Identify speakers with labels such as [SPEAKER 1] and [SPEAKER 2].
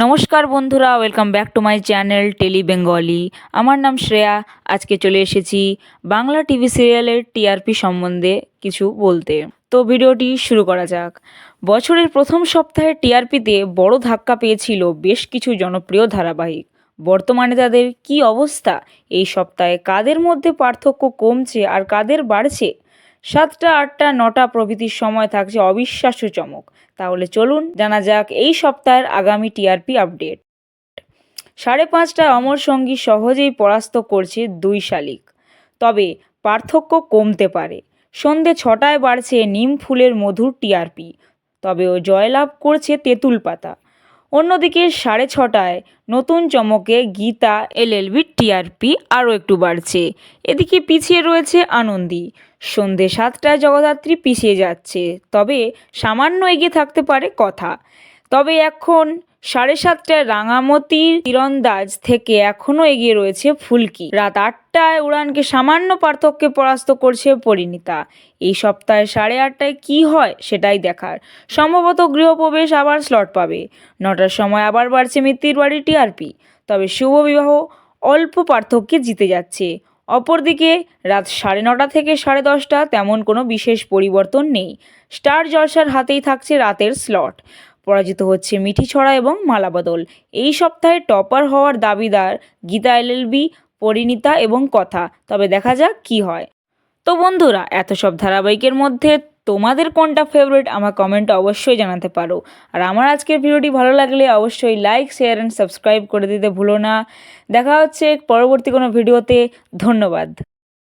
[SPEAKER 1] নমস্কার বন্ধুরা, welcome back to my channel Tele Bengali. আমার নাম শ্রেয়া। আজকে চলে এসেছি বাংলা টিভি সিরিয়ালের টিআরপি সম্বন্ধে কিছু বলতে। তো ভিডিওটি শুরু করা যাক। বছরের প্রথম সপ্তাহে টিআরপিতে বড় ধাক্কা পেয়েছিল বেশ কিছু জনপ্রিয় ধারাবাহিক। বর্তমানে তাদের কী অবস্থা? এই সপ্তাহে কাদের মধ্যে পার্থক্য কমছে আর কাদের বাড়ছে? 7টা, 8টা, 9টা প্রভৃতির সময় থাকছে অবিশ্বাস্য চমক। তাহলে চলুন জানা যাক এই সপ্তাহের আগামী টিআরপি আপডেট। 5:30টায় অমর সঙ্গী সহজেই পরাস্ত করছে 2 শালিক, তবে পার্থক্য কমতে পারে। সন্ধে 6টায় বাড়ছে নিম ফুলের মধুর টিআরপি, তবেও জয়লাভ করছে তেঁতুল পাতা। অন্যদিকে 6:30টায় নতুন চমকে গীতা এলএলবির টিআরপি আরও একটু বাড়ছে। এদিকে পিছিয়ে রয়েছে আনন্দী। সন্ধে 7টায় জগদ্ধাত্রী পিছিয়ে যাচ্ছে, তবে সামান্য এগিয়ে থাকতে পারে কথা। তবে এখন 7:30টায় রাঙামতির তীরন্দাজ থেকে এখনও এগিয়ে রয়েছে ফুলকি। রাত 8টায় উড়ানকে সামান্য পার্থক্যে পরাস্ত করছে পরিণীতা। এই সপ্তাহে 8:30টায় কী হয় সেটাই দেখার। সম্ভবত গৃহপ্রবেশ আবার স্লট পাবে। 9টার সময় আবার বাড়ছে মিত্তির বাড়ি টিআরপি, তবে শুভ বিবাহ অল্প পার্থক্যে জিতে যাচ্ছে। অপরদিকে রাত 9:30 থেকে 10:30 তেমন কোনো বিশেষ পরিবর্তন নেই। স্টার জলসার হাতেই থাকছে রাতের স্লট। পরাজিত হচ্ছে মিঠি ছড়া এবং মালাবদল। এই সপ্তাহে টপার হওয়ার দাবিদার গীতা এলএলবি, পরিণীতা এবং কথা। তবে দেখা যাক কি হয়। তো বন্ধুরা, এত সব ধারাবাহিকের মধ্যে তোমাদের কোনটা ফেভারিট আমার কমেন্টে অবশ্যই জানাতে পারো। আর আমার আজকের ভিডিওটি ভালো লাগলে অবশ্যই লাইক, শেয়ার অ্যান্ড সাবস্ক্রাইব করে দিতে ভুলো না। দেখা হচ্ছে পরবর্তী কোনো ভিডিওতে। ধন্যবাদ।